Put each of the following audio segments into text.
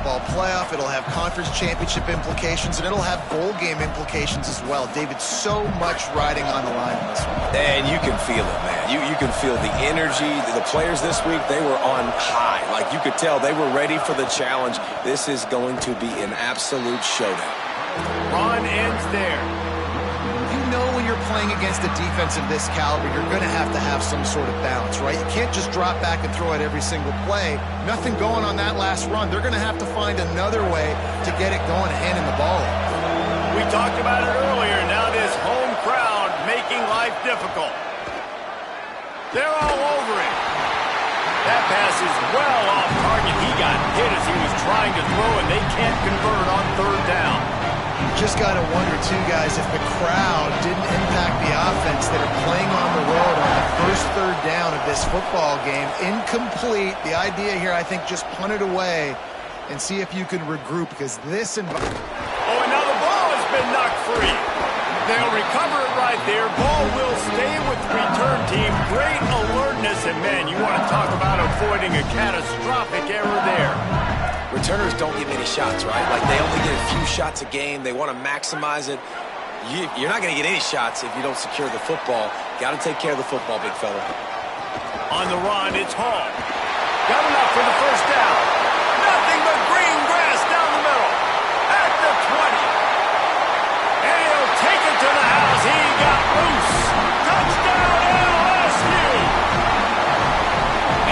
football playoff. It'll have conference championship implications, and it'll have bowl game implications as well. David, so much riding on the line in this one. And you can feel it, man. You can feel the energy. The players this week, they were on high. Like, you could tell they were ready for the challenge. This is going to be an absolute showdown. Run ends there. You know when you're playing against a defense of this caliber, you're going to have some sort of balance, right? You can't just drop back and throw it every single play. Nothing going on that last run. They're going to have to find another way to get it going, handing the ball off. We talked about it earlier. Now this home crowd making life difficult. They're all over it. That pass is well off target. He got hit as he was trying to throw, and they can't convert on third down. Just got to wonder, too, guys, if the crowd didn't impact the offense that are playing on the road on the first third down of this football game. Incomplete. The idea here, I think, just punt it away and see if you can regroup, because this environment... Oh, and now the ball has been knocked free. They'll recover it right there. Ball will stay with the return team. Great alertness, and, man, you want to talk about avoiding a catastrophic error there. Returners don't get many shots, right? Like, they only get a few shots a game. They want to maximize it. You're not going to get any shots if you don't secure the football. Got to take care of the football, big fella. On the run, it's Hall. Got enough for the first down. Nothing but green grass down the middle. At the 20. And he'll take it to the house. He got loose. Touchdown, LSU.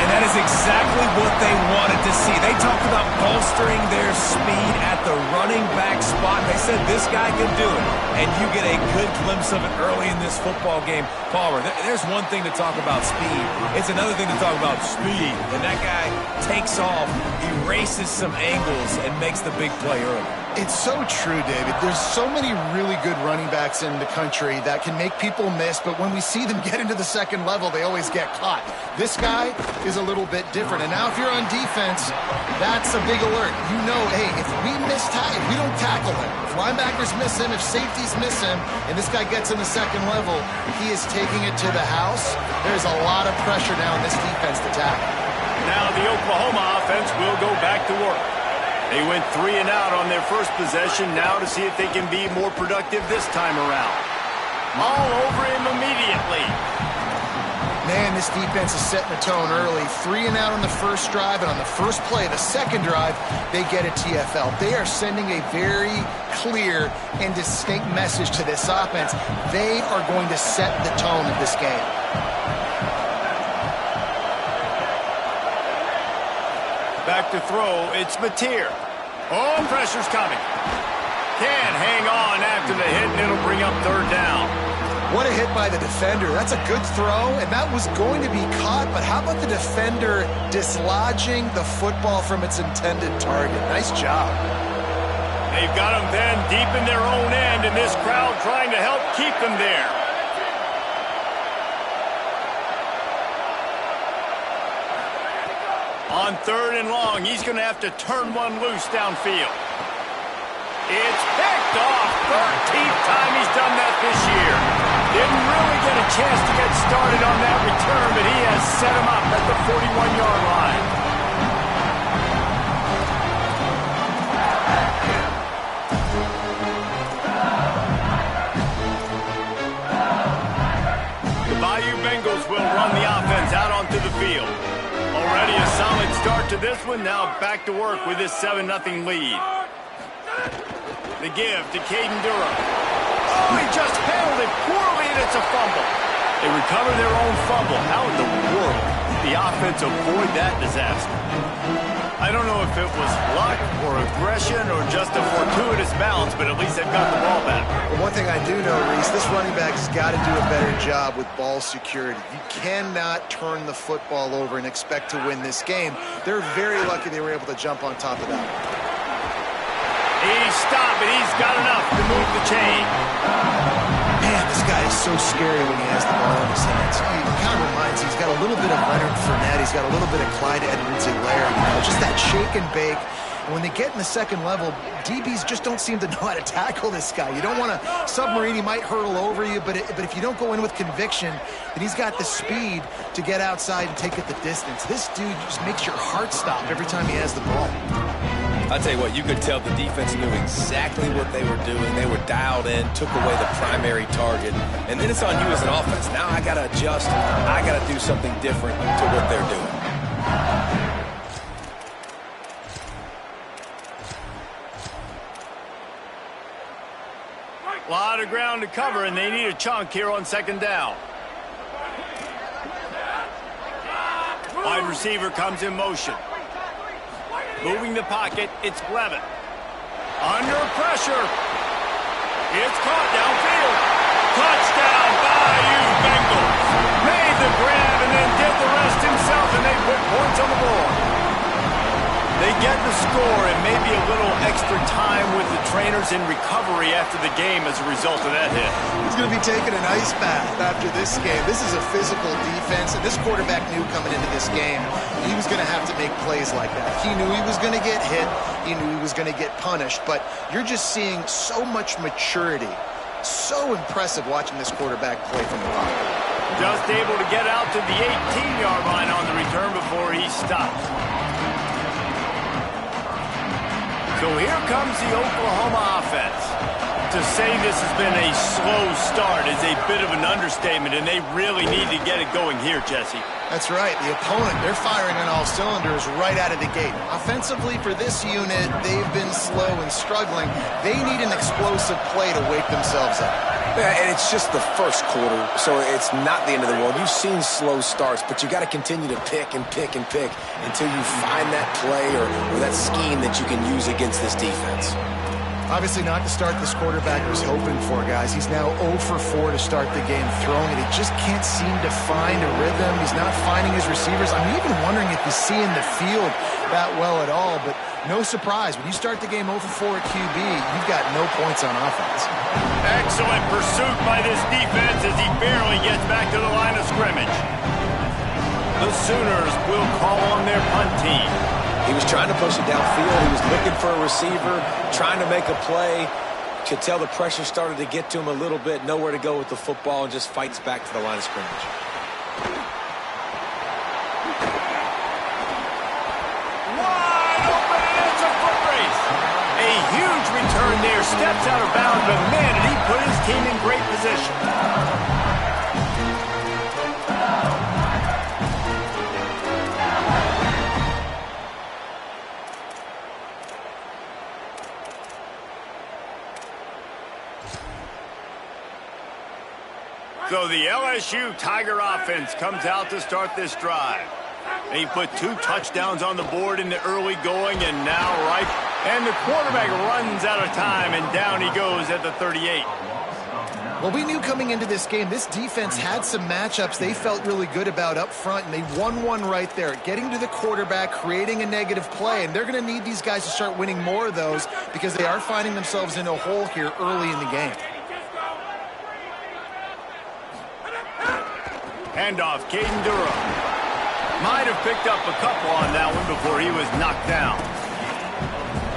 And that is exactly what they wanted to see. They talked about bolstering their speed at the running back spot. They said this guy can do it. And you get a good glimpse of it early in this football game. Palmer, there's one thing to talk about speed. It's another thing to talk about speed. And that guy takes off, erases some angles, and makes the big play early. It's so true, David. There's so many really good running backs in the country that can make people miss, but when we see them get into the second level, they always get caught. This guy is a little bit different. And now if you're on defense, that's a big alert. You know, hey, if we don't tackle him, if linebackers miss him, if safeties miss him, and this guy gets in the second level, he is taking it to the house. There's a lot of pressure now in this defense to tackle. Now the Oklahoma offense will go back to work. They went 3 and out on their first possession. Now to see if they can be more productive this time around. All over him immediately. Man, this defense is setting the tone early. 3 and out on the first drive, and on the first play, the second drive, they get a TFL. They are sending a very clear and distinct message to this offense. They are going to set the tone of this game. Back to throw, it's Mateer. Oh, pressure's coming. Can't hang on after the hit, and it'll bring up third down. What a hit by the defender. That's a good throw, and that was going to be caught, but how about the defender dislodging the football from its intended target? Nice job. They've got them then deep in their own end, and this crowd trying to help keep them there. On third and long, he's going to have to turn one loose downfield. It's picked off. 13th time he's done that this year. Didn't really get a chance to get started on that return, but he has set him up at the 41-yard line. The Bayou Bengals will run the offense out onto the field. Already a solid start to this one. Now back to work with this 7-0 lead. The give to Caden Durham. Oh, he just handled it poorly, and it's a fumble. They recover their own fumble. How in the world did the offense avoid that disaster? I don't know if it was luck or aggression or just a fortuitous bounce, but at least they've got the ball back. But one thing I do know, Reese, this running back has got to do a better job with ball security. You cannot turn the football over and expect to win this game. They're very lucky they were able to jump on top of that. He's stopped, but he's got enough to move the chain. Man, this guy is so scary when he has the ball in his hands. He kind of reminds me, he's got a little bit of Leonard Fournette. He's got a little bit of Clyde Edwards-Helaire. Just that shake and bake. And when they get in the second level, DBs just don't seem to know how to tackle this guy. You don't want to submarine. He might hurtle over you, but if you don't go in with conviction, then he's got the speed to get outside and take it the distance. This dude just makes your heart stop every time he has the ball. I'll tell you what, you could tell the defense knew exactly what they were doing. They were dialed in, took away the primary target, and then it's on you as an offense. Now I got to adjust. I got to do something different to what they're doing. A lot of ground to cover, and they need a chunk here on second down. Wide receiver comes in motion. Moving the pocket, it's Levitt. Under pressure. It's caught downfield. Touchdown, Bayou Bengals. Made the grab and then did the rest himself, and they put points on the board. They get the score and maybe a little extra time with the trainers in recovery after the game as a result of that hit. He's going to be taking an ice bath after this game. This is a physical defense, and this quarterback knew coming into this game he was going to have to make plays like that. He knew he was going to get hit. He knew he was going to get punished, but you're just seeing so much maturity. So impressive watching this quarterback play from the pocket. Just able to get out to the 18-yard line on the return before he stopped. So here comes the Oklahoma offense. To say this has been a slow start is a bit of an understatement, and they really need to get it going here, Jesse. That's right. The opponent, they're firing on all cylinders right out of the gate. Offensively, for this unit, they've been slow and struggling. They need an explosive play to wake themselves up. Yeah, and it's just the first quarter, so it's not the end of the world. You've seen slow starts, but you got to continue to pick and pick and pick until you find that play or that scheme that you can use against this defense. Obviously not the start this quarterback was hoping for, guys. He's now 0 for 4 to start the game throwing it. He just can't seem to find a rhythm. He's not finding his receivers. I'm even wondering if he's seeing the field that well at all, but no surprise. When you start the game 0 for 4 at QB, you've got no points on offense. Excellent pursuit by this defense as he barely gets back to the line of scrimmage. The Sooners will call on their punt team. He was trying to push it downfield. He was looking for a receiver, trying to make a play. Could tell the pressure started to get to him a little bit. Nowhere to go with the football and just fights back to the line of scrimmage. Wide open, and it's a foot race. A huge return there. Steps out of bounds, but man, did he put his team in great position. So the LSU Tiger offense comes out to start this drive. They put 2 touchdowns on the board in the early going, and now and the quarterback runs out of time, and down he goes at the 38. Well, we knew coming into this game, this defense had some matchups they felt really good about up front, and they won one right there, getting to the quarterback, creating a negative play, and they're going to need these guys to start winning more of those because they are finding themselves in a hole here early in the game. Handoff, Caden Durham. Might have picked up a couple on that one before he was knocked down.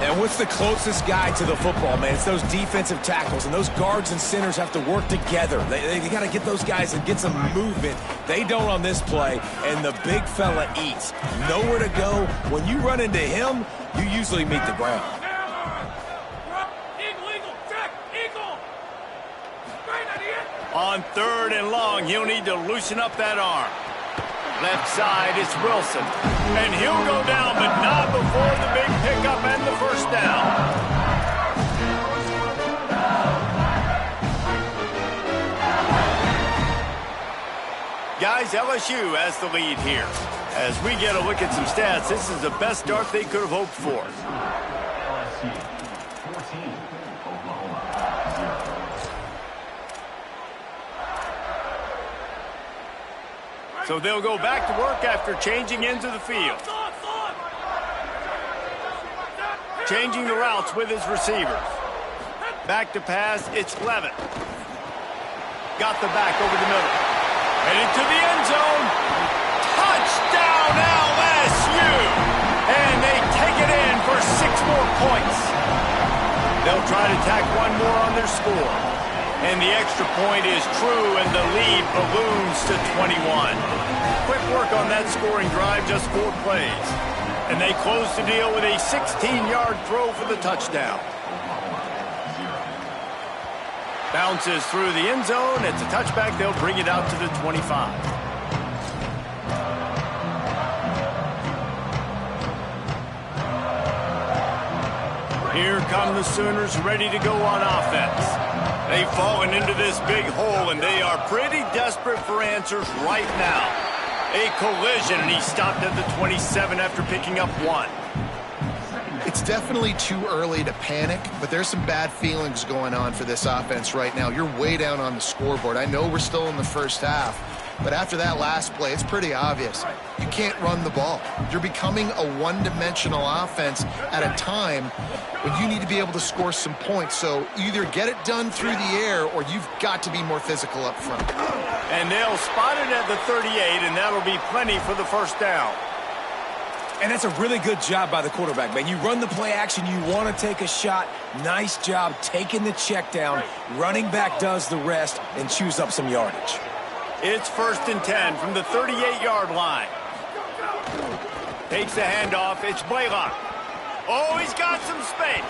And what's the closest guy to the football, man? It's those defensive tackles, and those guards and centers have to work together. They got to get those guys and get some movement. They don't on this play, and the big fella eats. Nowhere to go. When you run into him, you usually meet the ground. On 3rd and long, he'll need to loosen up that arm. Left side, it's Wilson. And he'll go down, but not before the big pickup and the first down. Guys, LSU has the lead here. As we get a look at some stats, this is the best start they could have hoped for. So they'll go back to work after changing into the field. Changing the routes with his receivers. Back to pass, it's Levitt. Got the back over the middle. Headed to the end zone. Touchdown LSU! And they take it in for 6 more points. They'll try to tack one more on their score. And the extra point is true, and the lead balloons to 21. Quick work on that scoring drive, just 4 plays. And they close the deal with a 16-yard throw for the touchdown. Bounces through the end zone. It's a touchback. They'll bring it out to the 25. Here come the Sooners ready to go on offense. They've fallen into this big hole, and they are pretty desperate for answers right now. A collision, and he stopped at the 27 after picking up 1. It's definitely too early to panic, but there's some bad feelings going on for this offense right now. You're way down on the scoreboard. I know we're still in the first half, but after that last play, it's pretty obvious. You can't run the ball. You're becoming a one-dimensional offense at a time when you need to be able to score some points. So either get it done through the air or you've got to be more physical up front. And they'll spot it at the 38, and that'll be plenty for the first down. And that's a really good job by the quarterback, man. You run the play action, you want to take a shot. Nice job taking the check down. Running back does the rest and chews up some yardage. It's 1st and 10 from the 38-yard line. Takes the handoff. It's Blaylock. Oh, he's got some space.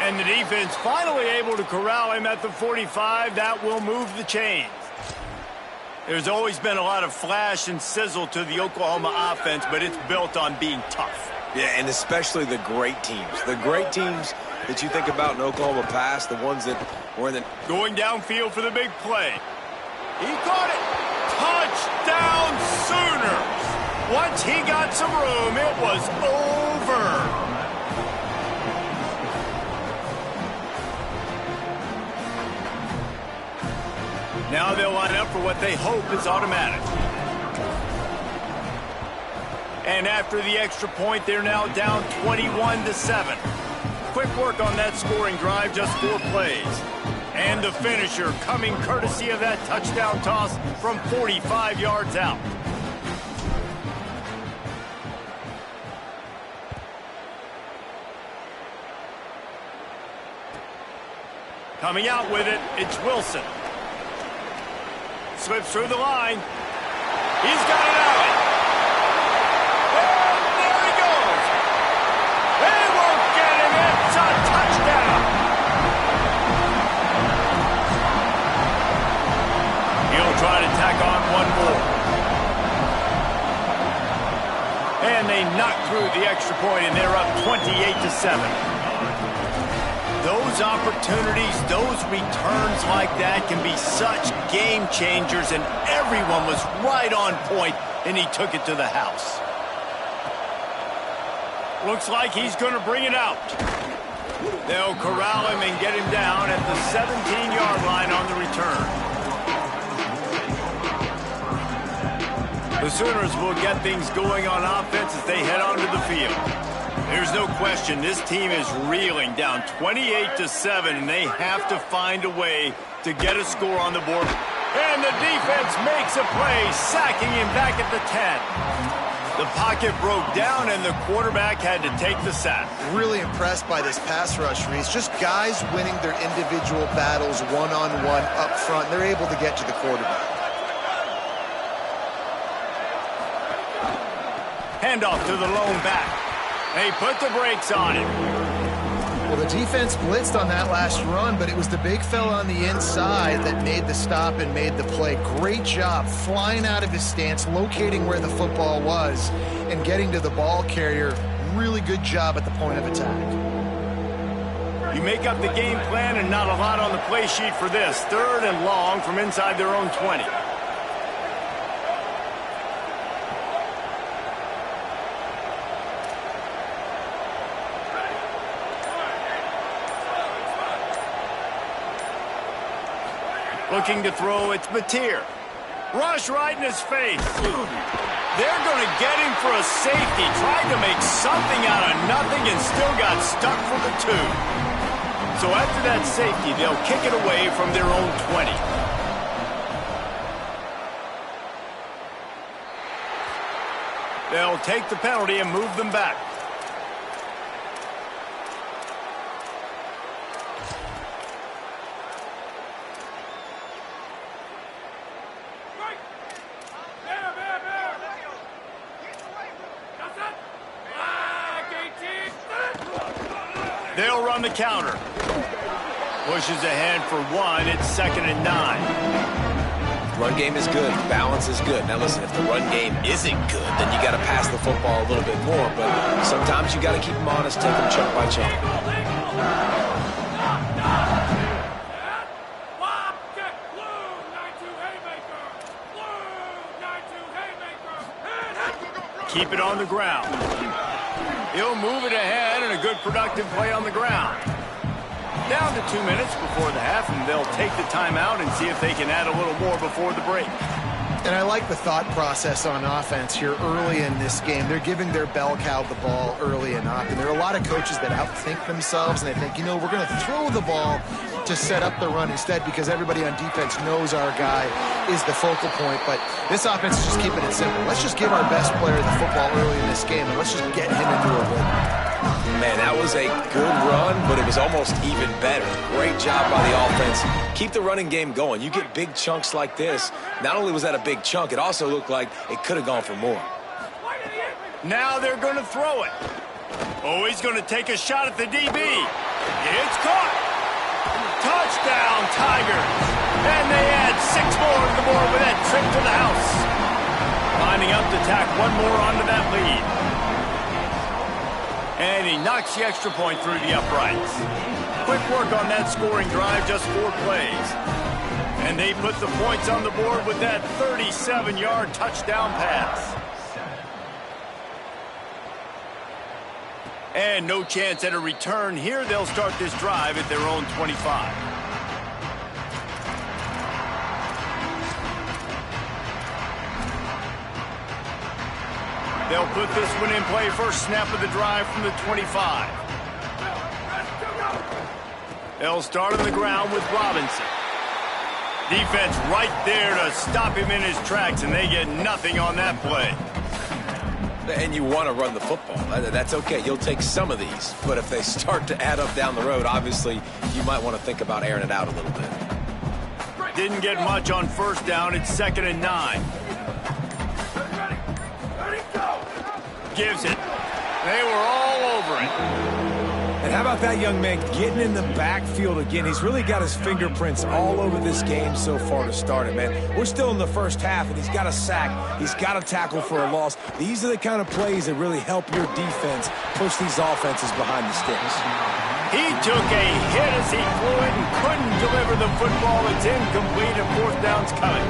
And the defense finally able to corral him at the 45. That will move the chains. There's always been a lot of flash and sizzle to the Oklahoma offense, but it's built on being tough. Yeah, and especially the great teams. The great teams that you think about in Oklahoma past, the ones that were in the... Going downfield for the big play. He caught it. Touchdown Sooners. Once he got some room, it was over. Now they'll line up for what they hope is automatic. And after the extra point, they're now down 21-7. Quick work on that scoring drive, just 4 plays. And the finisher coming courtesy of that touchdown toss from 45 yards out. Coming out with it, it's Wilson. Slips through the line. He's got it out. And there he goes. They won't get him. It's a touchdown. He'll try to tack on one more. And they knock through the extra point, and they're up 28-7. Those opportunities, those returns like that can be such game changers, and everyone was right on point, and he took it to the house. Looks like he's going to bring it out. They'll corral him and get him down at the 17-yard line on the return. The Sooners will get things going on offense as they head onto the field. There's no question this team is reeling down 28-7, and they have to find a way to get a score on the board. And the defense makes a play, sacking him back at the 10. The pocket broke down, and the quarterback had to take the sack. Really impressed by this pass rush, Reese. Just guys winning their individual battles one-on-one up front. They're able to get to the quarterback. Handoff to the lone back. They put the brakes on it. Well, the defense blitzed on that last run, but it was the big fella on the inside that made the stop and made the play. Great job flying out of his stance, locating where the football was, and getting to the ball carrier. Really good job at the point of attack. You make up the game plan, and not a lot on the play sheet for this. 3rd and long from inside their own 20. Looking to throw, it's Mateer. Rush right in his face. They're going to get him for a safety. Tried to make something out of nothing and still got stuck for the 2. So after that safety, they'll kick it away from their own 20. They'll take the penalty and move them back. They'll run the counter. Pushes ahead for 1. It's 2nd and 9. Run game is good. Balance is good. Now, listen, if the run game isn't good, then you got to pass the football a little bit more. But sometimes you got to keep them honest, take them chunk by chunk. Keep it on the ground. He'll move it ahead, and a good productive play on the ground. Down to 2 minutes before the half, and they'll take the timeout and see if they can add a little more before the break. And I like the thought process on offense here early in this game. They're giving their bell cow the ball early enough. And there are a lot of coaches that outthink themselves, and they think, we're going to throw the ball to set up the run instead because everybody on defense knows our guy is the focal point. But this offense is just keeping it simple. Let's just give our best player the football early in this game, and let's just get him into a rhythm. Man, that was a good run, but it was almost even better. Great job by the offense. Keep the running game going. You get big chunks like this. Not only was that a big chunk, it also looked like it could have gone for more. Now they're going to throw it. Oh, he's going to take a shot at the DB. It's caught. Touchdown, Tigers. And they add 6 more to the board with that trip to the house. Lining up to tack 1 more onto that lead. And he knocks the extra point through the uprights. Quick work on that scoring drive, just 4 plays. And they put the points on the board with that 37-yard touchdown pass. And no chance at a return here. They'll start this drive at their own 25. They'll put this one in play. First snap of the drive from the 25. They'll start on the ground with Robinson. Defense right there to stop him in his tracks, and they get nothing on that play. And you want to run the football. That's okay. You'll take some of these. But if they start to add up down the road, obviously, you might want to think about airing it out a little bit. Didn't get much on first down. It's 2nd and 9. Gives it. They were all over it. And how about that young man getting in the backfield again? He's really got his fingerprints all over this game so far to start it, man. We're still in the first half, and he's got a sack. He's got a tackle for a loss. These are the kind of plays that really help your defense push these offenses behind the sticks. He took a hit as he flew it and couldn't deliver the football. It's incomplete, and 4th down's coming.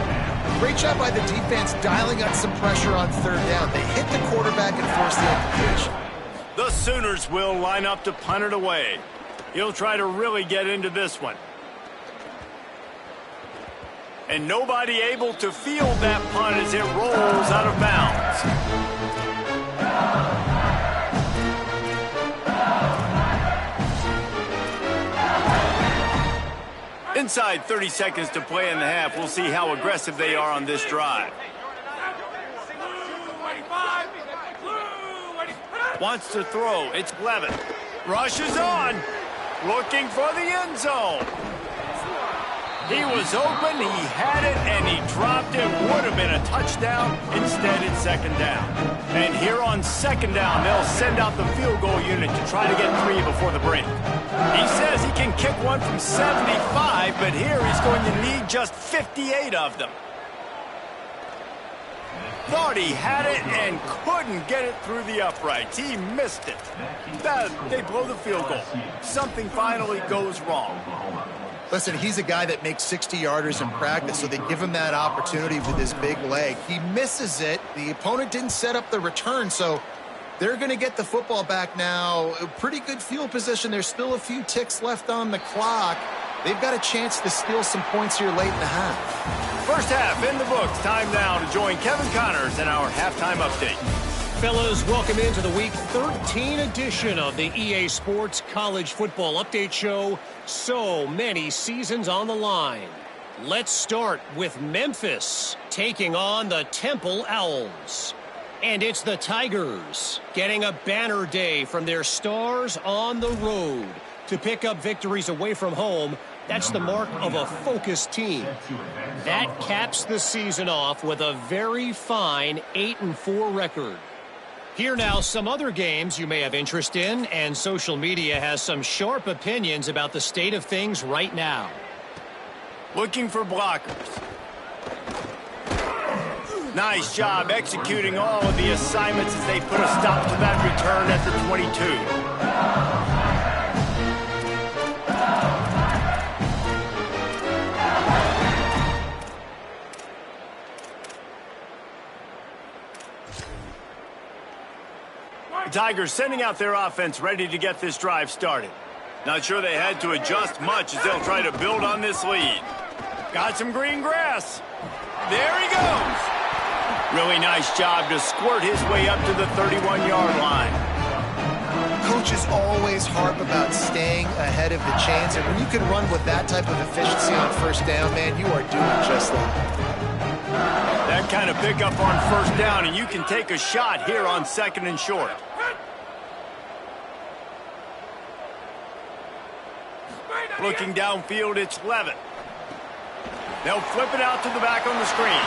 Great job by the defense dialing up some pressure on 3rd down. They hit the quarterback and forced the incompletion. The Sooners will line up to punt it away. He'll try to really get into this one. And nobody able to field that punt as it rolls out of bounds. Inside 30 seconds to play in the half. We'll see how aggressive they are on this drive. Wants to throw. It's Levin. Rushes on. Looking for the end zone. He was open, he had it, and he dropped it. Would have been a touchdown. Instead, it's 2nd down. And here on 2nd down, they'll send out the field goal unit to try to get 3 before the break. He says he can kick one from 75, but here he's going to need just 58 of them. Thought he had it and couldn't get it through the uprights. He missed it. They blow the field goal. Something finally goes wrong. Listen, he's a guy that makes 60-yarders in practice, so they give him that opportunity with his big leg. He misses it. The opponent didn't set up the return, so they're going to get the football back now. A pretty good field position. There's still a few ticks left on the clock. They've got a chance to steal some points here late in the half. First half in the books. Time now to join Kevin Connors in our halftime update. Fellas, welcome into the Week 13 edition of the EA Sports College Football Update Show. So many seasons on the line. Let's start with Memphis taking on the Temple Owls. And it's the Tigers getting a banner day from their stars on the road to pick up victories away from home. That's the mark of a focused team. That caps the season off with a very fine 8-4 record. Here now, some other games you may have interest in, and social media has some sharp opinions about the state of things right now. Looking for blockers. Nice job executing all of the assignments as they put a stop to that return at the 22. The Tigers sending out their offense ready to get this drive started. Not sure they had to adjust much as they'll try to build on this lead. Got some green grass. There he goes. Really nice job to squirt his way up to the 31-yard line. Coaches always harp about staying ahead of the chains, and when you can run with that type of efficiency on first down, man, you are doing just that. That kind of pickup on first down, and you can take a shot here on 2nd and short. Looking downfield, it's Levitt. They'll flip it out to the back on the screen.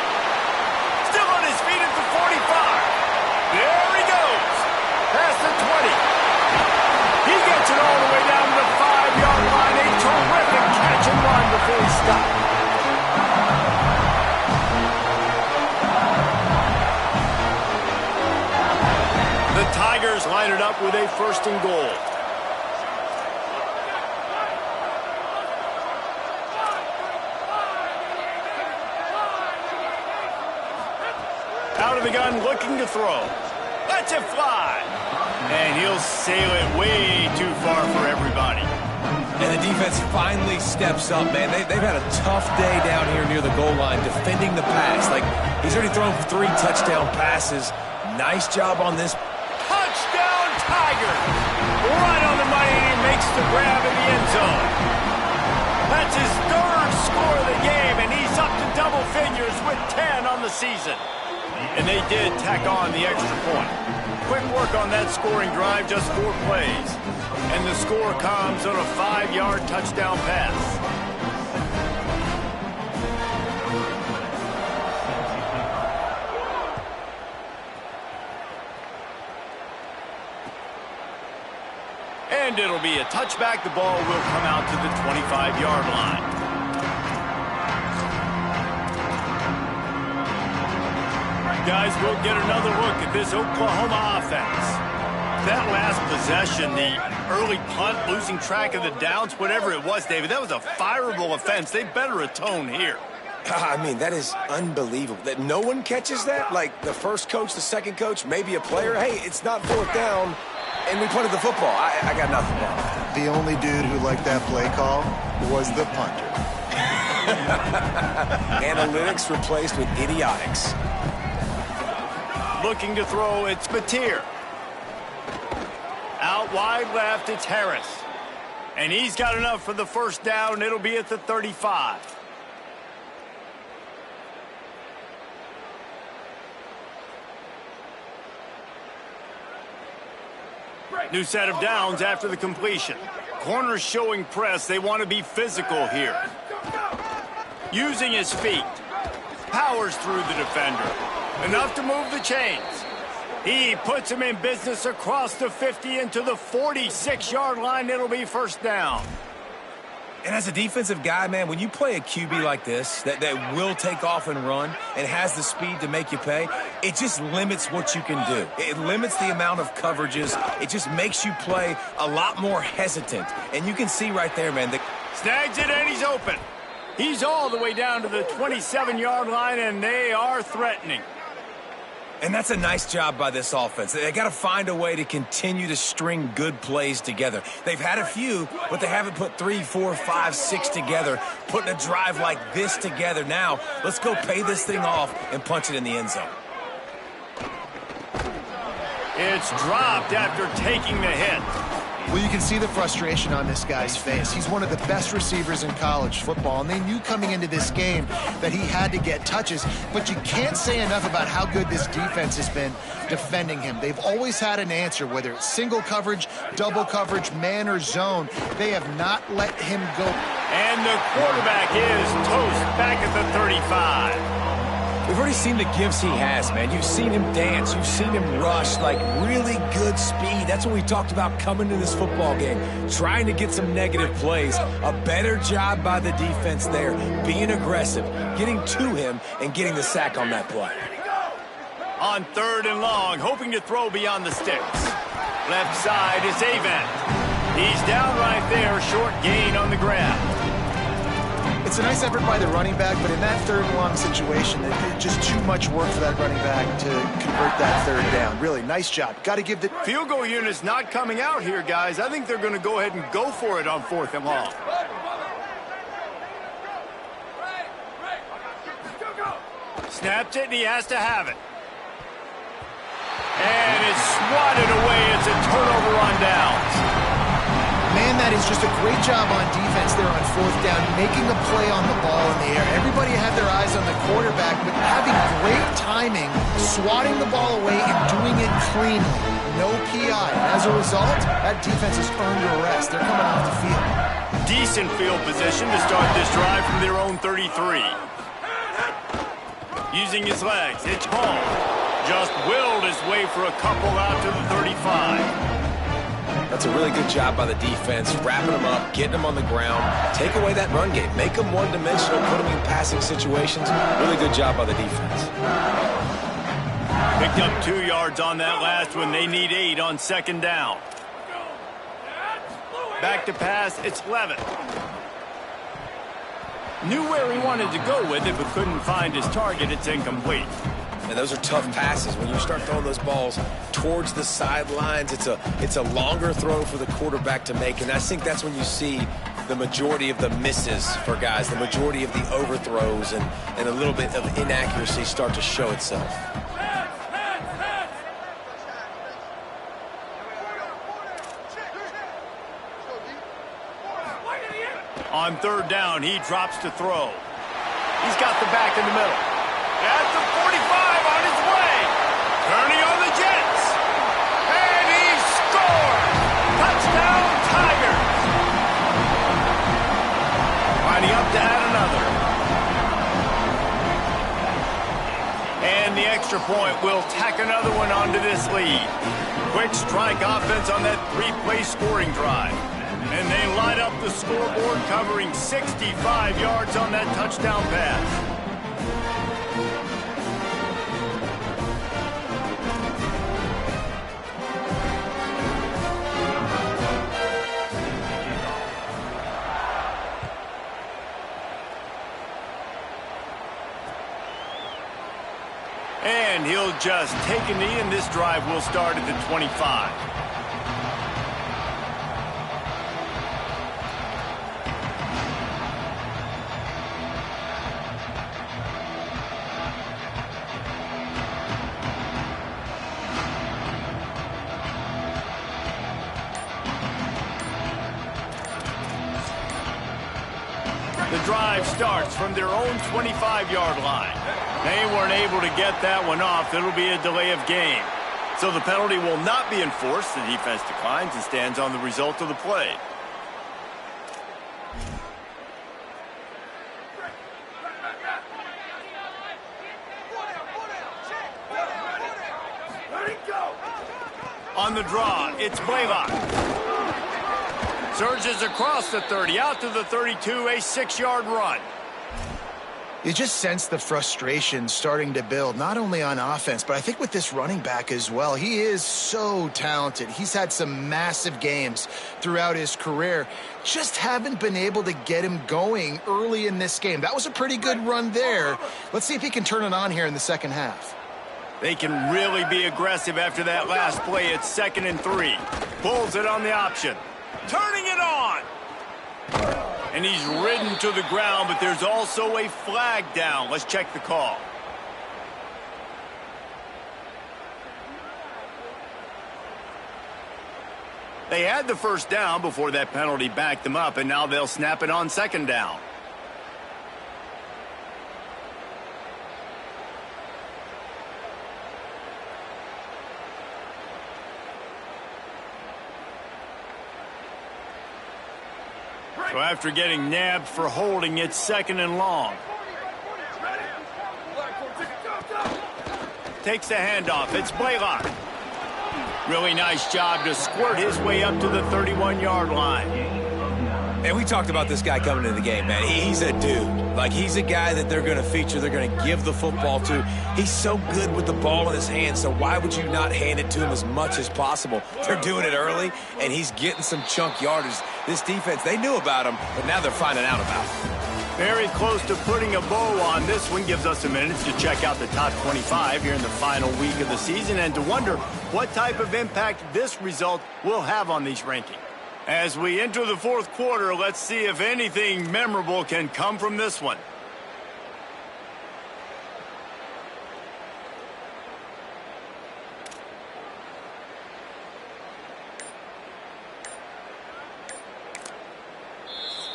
Still on his feet at the 45. There he goes. Past the 20. He gets it all the way down to the 5-yard line. A terrific catch and run before he stopped. The Tigers line it up with a 1st and goal. Out of the gun, looking to throw. Lets it fly. And he'll sail it way too far for everybody. And the defense finally steps up, man. They've had a tough day down here near the goal line defending the pass. Like, he's already thrown 3 touchdown passes. Nice job on this. Touchdown, Tigers! Right on the money, and he makes the grab in the end zone. That's his 3rd score of the game, and he's up to double figures with 10 on the season. And they did tack on the extra point. Quick work on that scoring drive, just 4 plays. And the score comes on a 5-yard touchdown pass. And it'll be a touchback. The ball will come out to the 25-yard line. Guys, we'll get another look at this Oklahoma offense. That last possession, the early punt, losing track of the downs, whatever it was, David, that was a fireable offense. They better atone here. I mean, that is unbelievable. That no one catches that? Like the first coach, the second coach, maybe a player. Hey, it's not 4th down, and we punted the football. I got nothing wrong. The only dude who liked that play call was the punter. Analytics replaced with idiotics. Looking to throw, it's Mateer. Out wide left, it's Harris. And he's got enough for the 1st down. It'll be at the 35. New set of downs after the completion. Corners showing press. They want to be physical here. Using his feet. Powers through the defender. Enough to move the chains. He puts him in business across the 50 into the 46-yard line. It'll be 1st down. And as a defensive guy, man, when you play a QB like this that will take off and run and has the speed to make you pay, it just limits what you can do. It limits the amount of coverages. It just makes you play a lot more hesitant. And you can see right there, man. Snags it, and he's open. He's all the way down to the 27-yard line, and they are threatening. And that's a nice job by this offense. They got to find a way to continue to string good plays together. They've had a few, but they haven't put 3, 4, 5, 6 together, putting a drive like this together. Now, let's go pay this thing off and punch it in the end zone. It's dropped after taking the hit. Well, you can see the frustration on this guy's face. He's one of the best receivers in college football, and they knew coming into this game that he had to get touches, but you can't say enough about how good this defense has been defending him. They've always had an answer, whether it's single coverage, double coverage, man or zone. They have not let him go. And the quarterback is toast back at the 35. We've already seen the gifts he has, man. You've seen him dance. You've seen him rush, like really good speed. That's what we talked about coming to this football game, trying to get some negative plays. A better job by the defense there, being aggressive, getting to him, and getting the sack on that play. On 3rd and long, hoping to throw beyond the sticks. Left side is Avent. He's down right there, short gain on the ground. It's a nice effort by the running back, but in that 3rd and long situation, it's just too much work for that running back to convert that 3rd down. Really, nice job. Got to give the field goal unit's not coming out here, guys. I think they're going to go ahead and go for it on 4th and long. Snaps it, and he has to have it. And it's swatted away. It's a turnover on downs. Man, that is just a great job on defense there on 4th down, making a play on the ball in the air. Everybody had their eyes on the quarterback, but having great timing, swatting the ball away and doing it cleanly. No PI. As a result, that defense has earned a rest. They're coming off the field. Decent field position to start this drive from their own 33. Using his legs, it's home. Just willed his way for a couple out to the 35. That's a really good job by the defense, wrapping them up, getting them on the ground, take away that run game, make them one-dimensional, put them in passing situations. Really good job by the defense. Picked up 2 yards on that last one. They need 8 on 2nd down. Back to pass, it's Levitt. Knew where he wanted to go with it, but couldn't find his target. It's incomplete. And those are tough passes. When you start throwing those balls towards the sidelines, it's a longer throw for the quarterback to make. And I think that's when you see the majority of the misses for guys, the majority of the overthrows and a little bit of inaccuracy start to show itself. On 3rd down, he drops to throw. He's got the back in the middle. At the 45 on his way. Turning on the Jets. And he scores! Touchdown, Tigers! Lining up to add another. And the extra point will tack another one onto this lead. Quick strike offense on that 3-play scoring drive. And they light up the scoreboard, covering 65 yards on that touchdown pass. And he'll just take a knee, and this drive will start at the 25. The drive starts from their own 25-yard line. They weren't able to get that one off. It'll be a delay of game. So the penalty will not be enforced. The defense declines and stands on the result of the play. On the draw, it's Blaylock. Surges across the 30, out to the 32, a 6-yard run. You just sense the frustration starting to build, not only on offense, but I think with this running back as well. He is so talented. He's had some massive games throughout his career. Just haven't been able to get him going early in this game. That was a pretty good run there. Let's see if he can turn it on here in the second half. They can really be aggressive after that last play. It's 2nd and 3. Pulls it on the option. Turning it on. And he's ridden to the ground, but there's also a flag down. Let's check the call. They had the first down before that penalty backed them up, and now they'll snap it on 2nd down. So after getting nabbed for holding, it's 2nd and long. takes the handoff. It's Blaylock. Really nice job to squirt his way up to the 31-yard line. And we talked about this guy coming into the game, man. He's a dude. Like, he's a guy that they're going to feature, they're going to give the football to. He's so good with the ball in his hands, so why would you not hand it to him as much as possible? They're doing it early, and he's getting some chunk yardage. This defense, they knew about him, but now they're finding out about him. Very close to putting a bow on this one. Gives us a minute to check out the top 25 here in the final week of the season and to wonder what type of impact this result will have on these rankings. As we enter the fourth quarter, let's see if anything memorable can come from this one.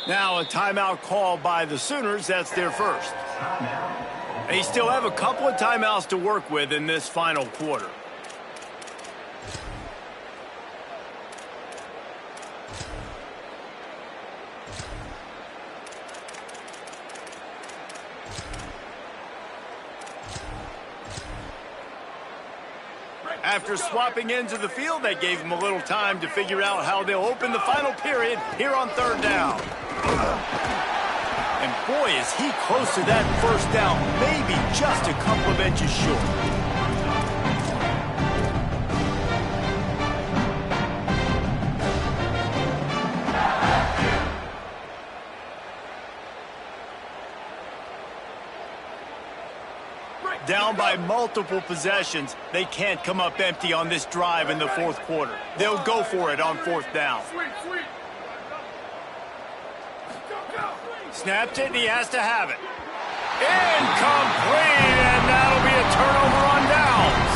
Now a timeout call by the Sooners. That's their first. They still have a couple of timeouts to work with in this final quarter. After swapping into the field, that gave them a little time to figure out how they'll open the final period here on third down. And boy, is he close to that first down, maybe just a couple of inches short. Down by multiple possessions, they can't come up empty on this drive in the fourth quarter. They'll go for it on fourth down. Snapped it, and he has to have it. Incomplete, and that'll be a turnover on downs.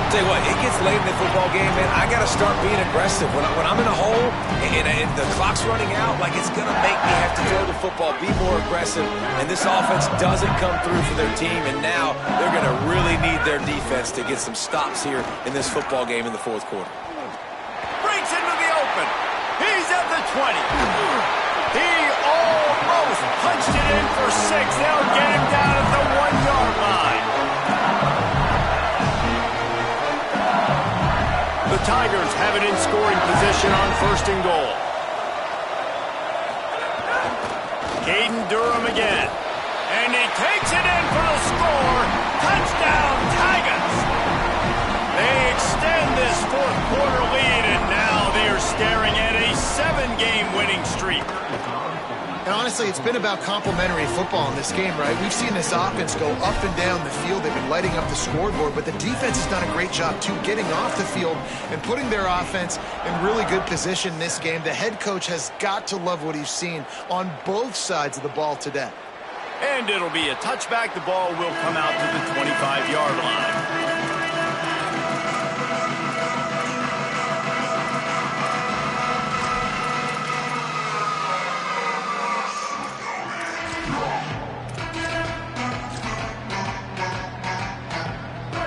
Tell you what, it gets late in the football game, man. I got to start being aggressive. When I'm in a hole and the clock's running out, like, it's going to make me have to throw the football, be more aggressive. And this offense doesn't come through for their team, and now they're going to really need their defense to get some stops here in this football game in the fourth quarter. Breaks into the open. He's at the 20. He almost punched it in for 6. They'll get him down at the 1-yard line. The Tigers have it in scoring position on first and goal. Caden Durham again. And he takes it in for the score. Touchdown, Tigers. They extend this fourth quarter lead, and now they are staring at a 7-game winning streak. And honestly, it's been about complementary football in this game, right? We've seen this offense go up and down the field. They've been lighting up the scoreboard, but the defense has done a great job, too, getting off the field and putting their offense in really good position in this game. The head coach has got to love what he's seen on both sides of the ball today. And it'll be a touchback. The ball will come out to the 25-yard line.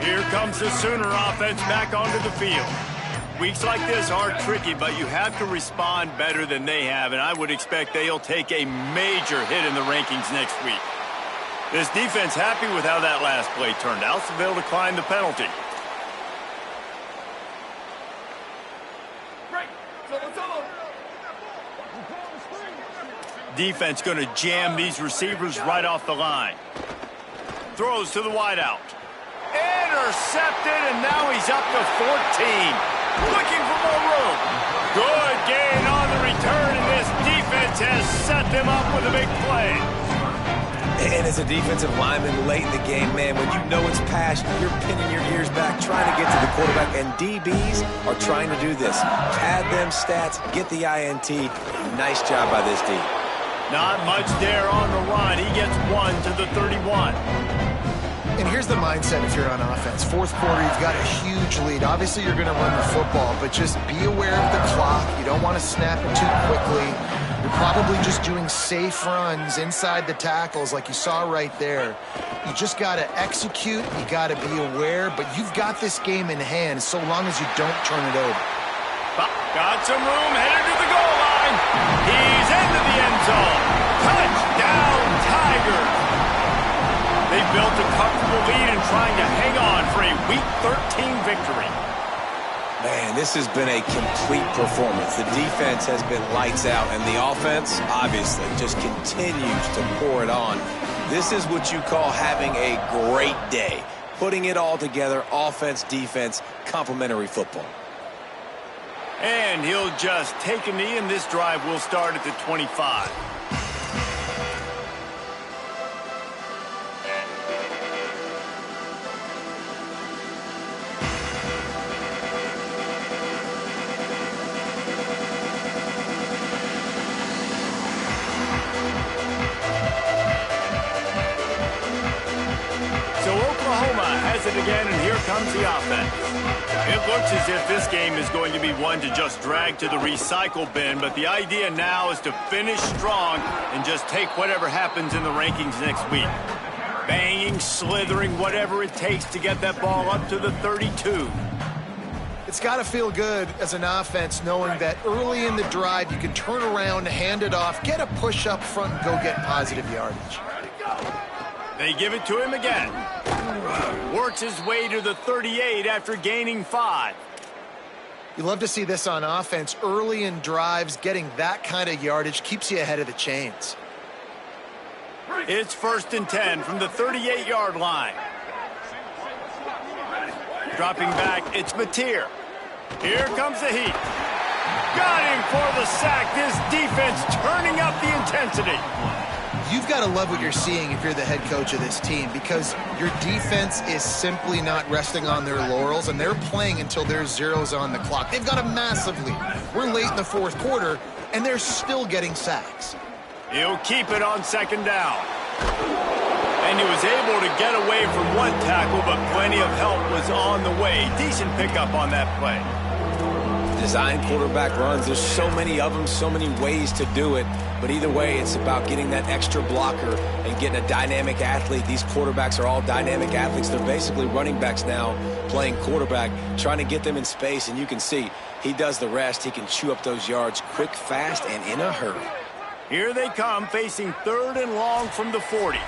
Here comes the Sooner offense back onto the field. Weeks like this are tricky, but you have to respond better than they have, and I would expect they'll take a major hit in the rankings next week. This defense happy with how that last play turned out, so they'll decline the penalty. Defense going to jam these receivers right off the line. Throws to the wideout. Intercepted, and now he's up to 14. Looking for more room. Good gain on the return, and this defense has set them up with a big play. And as a defensive lineman late in the game, man, when you know it's pass, you're pinning your ears back, trying to get to the quarterback, and DBs are trying to do this. Pad them stats, get the INT. Nice job by this D. Not much there on the run. He gets 1 to the 31. And here's the mindset if you're on offense. Fourth quarter, you've got a huge lead. Obviously, you're going to run the football, but just be aware of the clock. You don't want to snap it too quickly. You're probably just doing safe runs inside the tackles like you saw right there. You just got to execute. You got to be aware, but you've got this game in hand so long as you don't turn it over. Got some room, headed to the goal line. He's into the end zone. Touchdown, Tigers. They built a comfortable lead and trying to hang on Man, this has been a complete performance. The defense has been lights out, and the offense, obviously, just continues to pour it on. This is what you call having a great day. Putting it all together, offense, defense, complementary football. And he'll just take a knee, and this drive will start at the 25. Again, and here comes the offense. It looks as if this game is going to be one to just drag to the recycle bin, but the idea now is to finish strong and just take whatever happens in the rankings next week. Banging, slithering, whatever it takes to get that ball up to the 32. It's got to feel good as an offense knowing that early in the drive you can turn around, hand it off, get a push up front, and go get positive yardage. They give it to him again. Works his way to the 38 after gaining 5. You love to see this on offense. Early in drives, getting that kind of yardage keeps you ahead of the chains. It's 1st and 10 from the 38-yard line. Dropping back, it's Mateer. Here comes the heat. Got him for the sack. This defense turning up the intensity. You've got to love what you're seeing if you're the head coach of this team, because your defense is simply not resting on their laurels, and they're playing until there's zeros on the clock. They've got a massive lead. We're late in the 4th quarter, and they're still getting sacks. He'll keep it on 2nd down. And he was able to get away from one tackle, but plenty of help was on the way. Decent pickup on that play. Design quarterback runs, there's so many of them, so many ways to do it. But either way, it's about getting that extra blocker and getting a dynamic athlete. These quarterbacks are all dynamic athletes. They're basically running backs now playing quarterback, trying to get them in space. And you can see he does the rest. He can chew up those yards quick, fast, and in a hurry. Here they come, facing 3rd and long from the 40.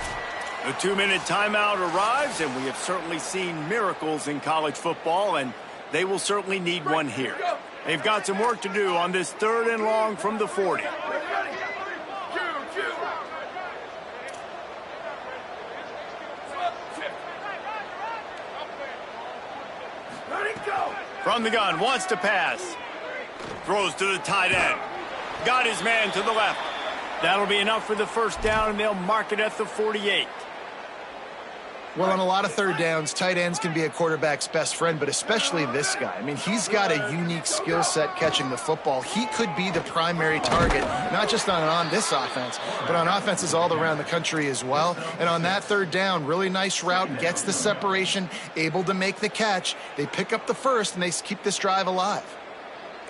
The 2-minute timeout arrives, and we have certainly seen miracles in college football, and they will certainly need one here. They've got some work to do on this 3rd and long from the 40. From the gun, wants to pass. Throws to the tight end. Got his man to the left. That'll be enough for the 1st down, and they'll mark it at the 48. Well, on a lot of 3rd downs, tight ends can be a quarterback's best friend, but especially this guy. I mean, he's got a unique skill set catching the football. He could be the primary target, not just on this offense, but on offenses all around the country as well. And on that 3rd down, really nice route, gets the separation, able to make the catch. They pick up the 1st, and they keep this drive alive.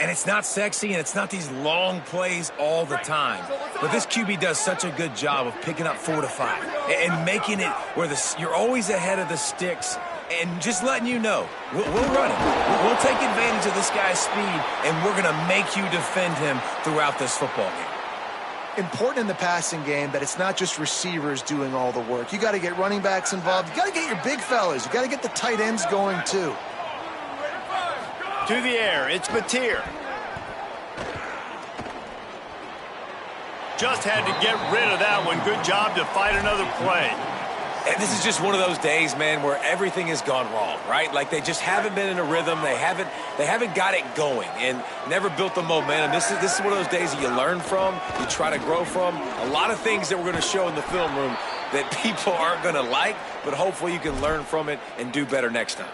And it's not sexy, and it's not these long plays all the time. But this QB does such a good job of picking up 4 to 5 and making it where you're always ahead of the sticks and just letting you know, we'll run it. We'll take advantage of this guy's speed, and we're going to make you defend him throughout this football game. Important in the passing game that it's not just receivers doing all the work. You got to get running backs involved. You got to get your big fellas. You got to get the tight ends going too. To the air, it's Mateer. Just had to get rid of that one. Good job to fight another play. And this is just one of those days, man, where everything has gone wrong, right? Like they just haven't been in a rhythm. They haven't got it going and never built the momentum. This is one of those days that you learn from, you try to grow from. A lot of things that we're going to show in the film room that people aren't going to like, but hopefully you can learn from it and do better next time.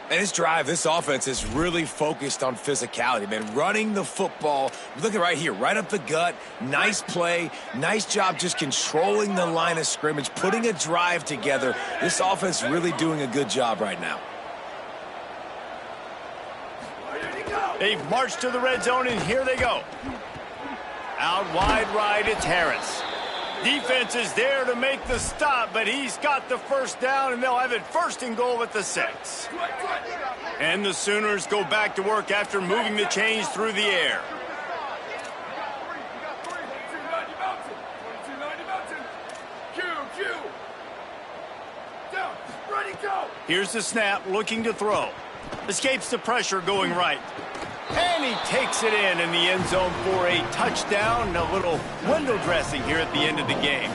And this drive, this offense is really focused on physicality, man. Running the football, look at right here, right up the gut. Nice play, nice job just controlling the line of scrimmage, putting a drive together. This offense really doing a good job right now. They've marched to the red zone, and here they go. Out wide right, it's Harris. Defense is there to make the stop, but he's got the 1st down, and they'll have it 1st and goal at the 6. And the Sooners go back to work after moving the chains through the air. Here's the snap, looking to throw. Escapes the pressure going right. And he takes it in the end zone for a touchdown. A little window dressing here at the end of the game.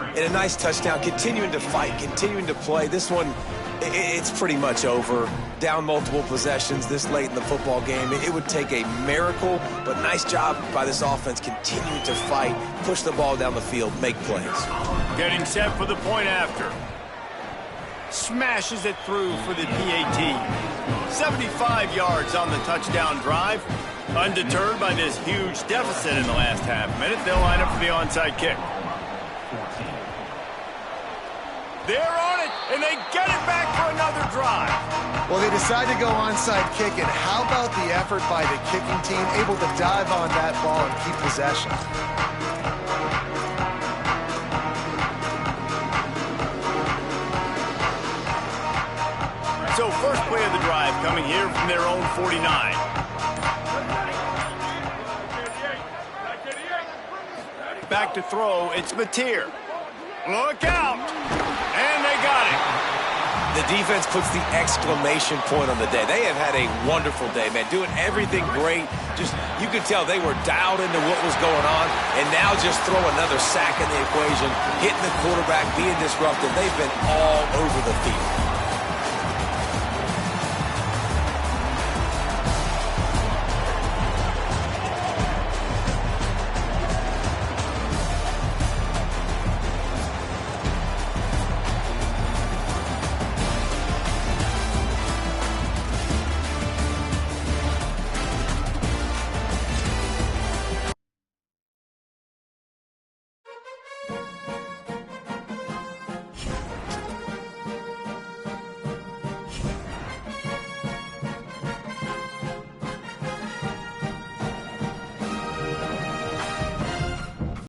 And a nice touchdown, continuing to fight, continuing to play. This one, it's pretty much over. Down multiple possessions this late in the football game. It would take a miracle, but nice job by this offense continuing to fight, push the ball down the field, make plays. Getting set for the point after. Smashes it through for the PAT. 75 yards on the touchdown drive. Undeterred by this huge deficit in the last half minute, they'll line up for the onside kick. They're on it, and they get it back for another drive. Well, they decide to go onside kick, and how about the effort by the kicking team, able to dive on that ball and keep possession? So first play of the drive coming here from their own 49. Back to throw, it's Mateer. Look out! And they got it. The defense puts the exclamation point on the day. They have had a wonderful day, man, doing everything great. Just, you could tell they were dialed into what was going on, and now just throw another sack in the equation, hitting the quarterback, being disruptive. They've been all over the field.